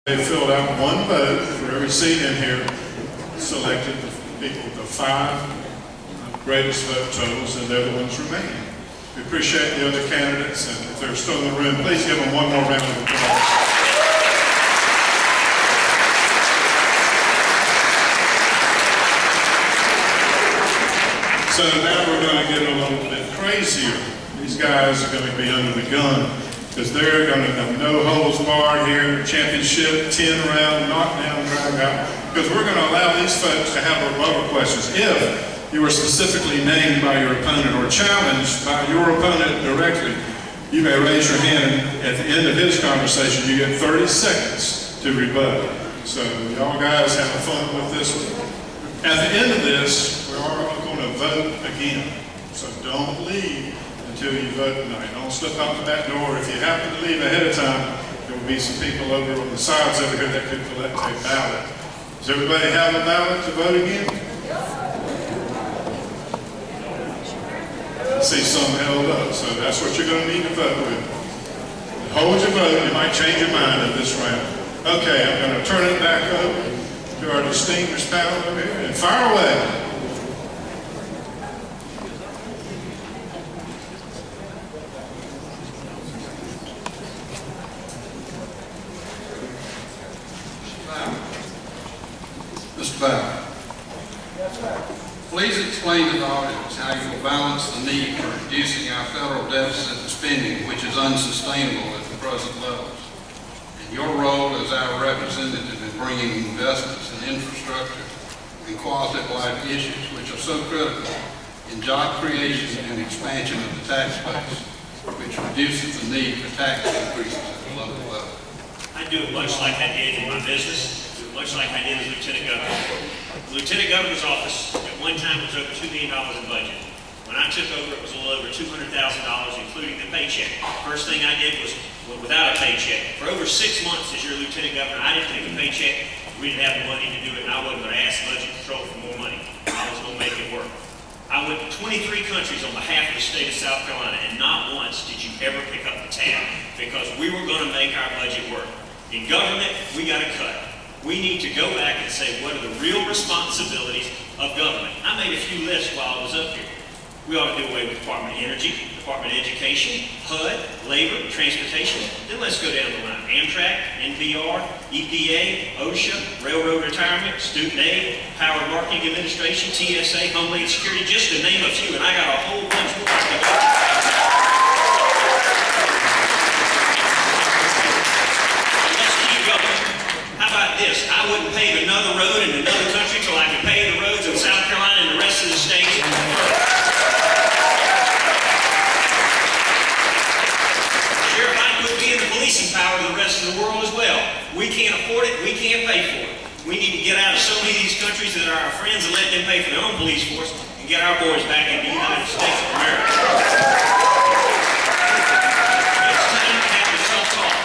They filled out one vote for every seat in here, selected the people with the 5 greatest vote totals, and they're the ones remaining. We appreciate the other candidates, and if they're still in the room, please give them one more round of applause. So now we're going to get a little bit crazier. These guys are going to be under the gun, because they're going to have no holds barred here, championship, 10-round, knockdown, drag out, because we're going to allow these folks to have rebuttal questions. If you are specifically named by your opponent or challenged by your opponent directly, you may raise your hand. At the end of his conversation, you get 30 seconds to rebut. So y'all guys have fun with this one. At the end of this, we're all going to vote again. So don't leave until you vote tonight. Don't slip out the back door. If you happen to leave ahead of time, there will be some people over on the sides over here that could collect a ballot. Does everybody have a ballot to vote again? I see some held up, so that's what you're going to need to vote with. Hold your vote. You might change your mind in this round. Okay, I'm going to turn it back over to our distinguished panel over here and fire away. Mr. Bauer, please explain to the audience how you will balance the need for reducing our federal deficit and spending, which is unsustainable at the present levels, and your role as our representative in bringing investments in infrastructure and quality of life issues, which are so critical in job creation and expansion of the tax base, which reduces the need for tax increases at the local level. I do it much like I did in my business. Much like I did as Lieutenant Governor. The Lieutenant Governor's office at one time was over $2 million in budget. When I took over, it was a little over $200,000, including the paycheck. First thing I did was without a paycheck. For over 6 months as your Lieutenant Governor, I didn't take a paycheck. We didn't have the money to do it, and I wasn't going to ask Budget Control for more money. I was going to make it work. I went to 23 countries on behalf of the state of South Carolina, and not once did you ever pick up the tab, because we were going to make our budget work. In government, we got to cut. We need to go back and say, what are the real responsibilities of government? I made a few lists while I was up here. We ought to do away with Department of Energy, Department of Education, HUD, Labor, Transportation. Then let's go down the line. Amtrak, NPR, EPA, OSHA, Railroad Retirement, Student Aid, Power Marketing Administration, TSA, Homeland Security, just to name a few, and I got a whole bunch more to go. How about this? I wouldn't pave another road in another country till I could pave the roads in South Carolina and the rest of the states. Sheriff, I could be in the policing power of the rest of the world as well. We can't afford it. We can't pay for it. We need to get out of so many of these countries that are our friends and let them pay for their own police force and get our boys back in the United States of America.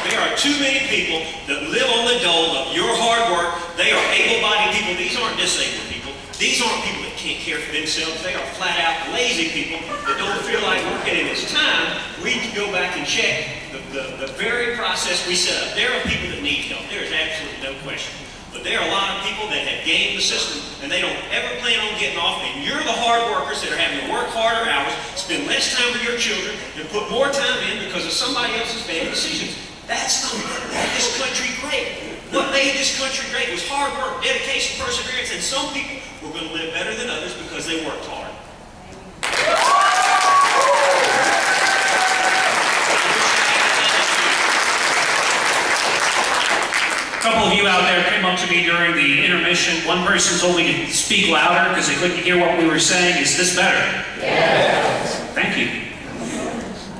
There are too many people that live on the dole of your hard work. They are able-bodied people. These aren't disabled people. These aren't people that can't care for themselves. They are flat-out lazy people that don't feel like working. And it's time we go back and check the very process we set up. There are people that need help. There is absolutely no question. But there are a lot of people that have gamed the system, and they don't ever plan on getting off. And you're the hard workers that are having to work harder hours, spend less time with your children, and put more time in because of somebody else's bad decisions. That's not what made this country great. What made this country great was hard work, dedication, perseverance, and some people were going to live better than others because they worked hard. A couple of you out there came up to me during the intermission. One person told me to speak louder because they couldn't hear what we were saying. Is this better? Yes. Thank you.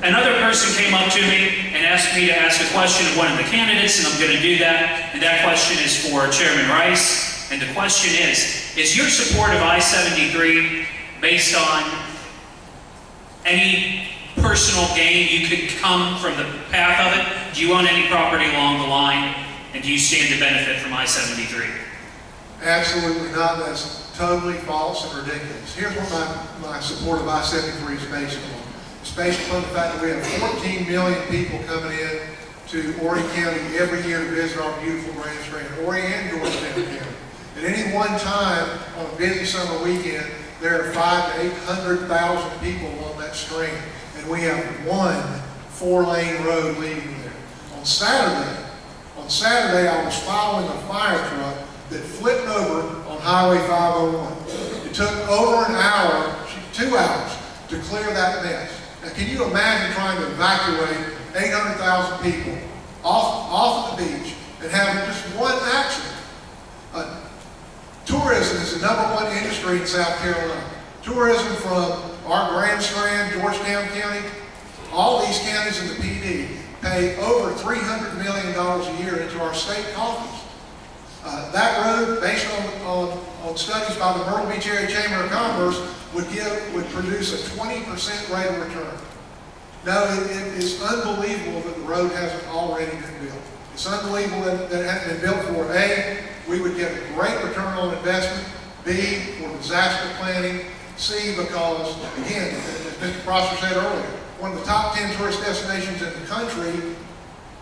Another person came up to me and asked me to ask a question of one of the candidates, and I'm going to do that. And that question is for Chairman Rice. And the question is your support of I-73 based on any personal gain you could come from the path of it? Do you own any property along the line? And do you stand to benefit from I-73? Absolutely not. That's totally false and ridiculous. Here's what my support of I-73 is based on. It's based upon the fact that we have 14 million people coming in to Horry County every year to visit our beautiful Grand Strand, Horry and Georgetown County. At any one time on a busy summer weekend, there are 500,000 to 800,000 people on that strand, and we have one 4-lane road leading there. On Saturday, I was following a fire truck that flipped over on Highway 501. It took over an hour, 2 hours, to clear that mess. Now, can you imagine trying to evacuate 800,000 people off of the beach and having just one accident? Tourism is the #1 industry in South Carolina. Tourism from our Grand Strand, Georgetown County, all these counties in the PD pay over $300 million a year into our state coffers. That road, based on studies by the Myrtle Beach Area Chamber of Commerce, would produce a 20% rate of return. No, it is unbelievable that the road hasn't already been built. It's unbelievable that it hasn't been built for A, we would get a great return on investment, B, for disaster planning, C, because, again, as Mr. Prosser said earlier, one of the top 10 tourist destinations in the country,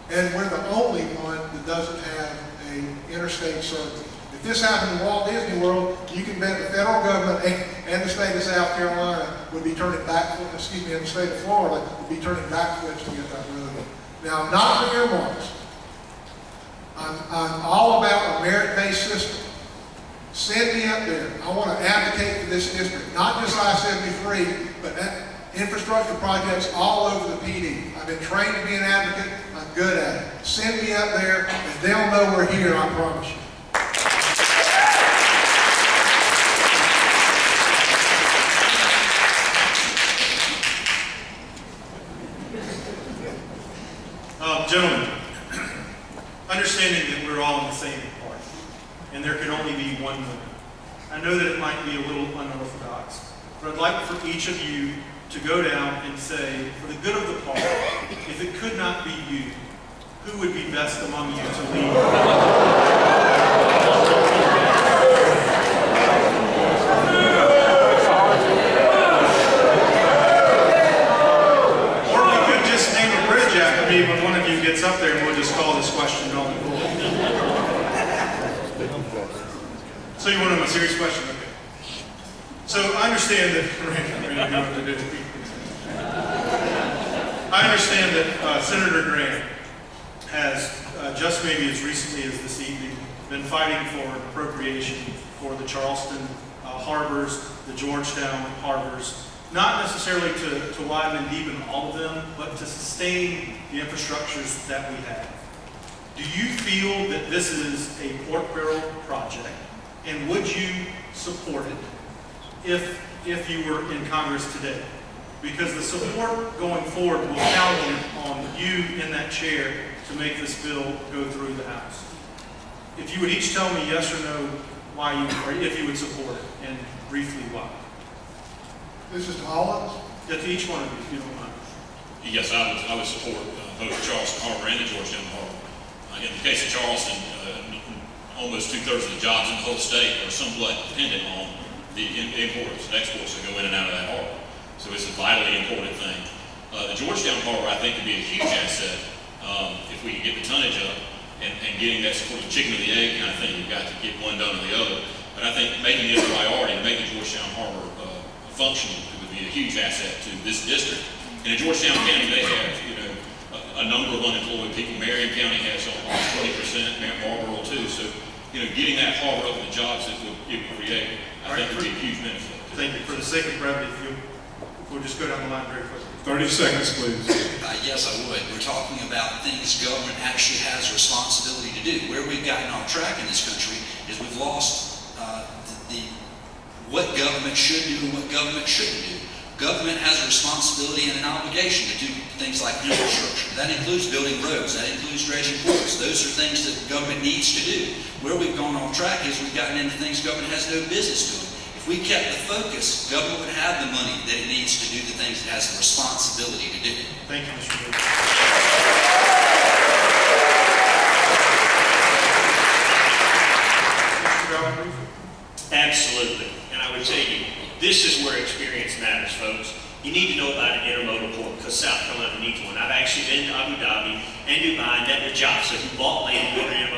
and we're the only one that doesn't have an interstate service. If this happened in Walt Disney World, you can bet the federal government and the state of South Carolina would be turning back, and the state of Florida would be turning backwards to get that road. Now, I'm not for earmarks. I'm all about a merit-based system. Send me up there. I want to advocate for this district, not just I-73, but infrastructure projects all over the PD. I've been trained to be an advocate. I'm good at it. Send me up there, and they'll know we're here, I promise you. Gentlemen, understanding that we're all in the same party, and there can only be one winner. I know that it might be a little unorthodox, but I'd like for each of you to go down and say, for the good of the party, if it could not be you, who would be best among you to lead? When one of you gets up there, and we'll just call this question going forward. So you want to know a serious question? Okay. So I understand that, I understand that Senator Grant has, just maybe as recently as this evening, been fighting for an appropriation for the Charleston harbors, the Georgetown harbors, not necessarily to widen and deepen all of them, but to sustain the infrastructures that we have. Do you feel that this is a pork barrel project, and would you support it if you were in Congress today? Because the support going forward will count on you in that chair to make this bill go through the House. If you would each tell me yes or no why you, or if you would support it, and briefly why. This is to all of us? Yeah, to each one of you, if you don't mind. Yes, I would support both Charleston Harbor and the Georgetown Harbor. In the case of Charleston, almost 2/3 of the jobs in the whole state are somewhat dependent on the imports and exports that go in and out of that harbor. So it's a vitally important thing. The Georgetown Harbor, I think, could be a huge asset if we could get the tonnage up and getting that sort of chicken or the egg kind of thing. You've got to get one done or the other. But I think making it a priority and making Georgetown Harbor functioning would be a huge asset to this district. And in Georgetown County, they have, a number of unemployed people. Marion County has almost 20%, Marlboro too. So, getting that harbor up and the jobs it would create, I think would be a huge benefit. Thank you. For the sake of brevity, we'll just go down the line very quickly. 30 seconds, please. Yes, I would. We're talking about things government actually has a responsibility to do. Where we've gotten off track in this country is we've lost what government should do and what government shouldn't do. Government has a responsibility and an obligation to do things like infrastructure. That includes building roads. That includes dredging ports. Those are things that government needs to do. Where we've gone off track is we've gotten into things government has no business doing. If we kept the focus, government would have the money that it needs to do the things it has the responsibility to do. Thank you, Mr. Wood. Mr. Bell, Absolutely. And I would tell you, this is where experience matters, folks. you need to know about an intermodal port because South Carolina needs one. I've actually been to Abu Dhabi and Dubai and met with Jobs, who bought land to build an intermodal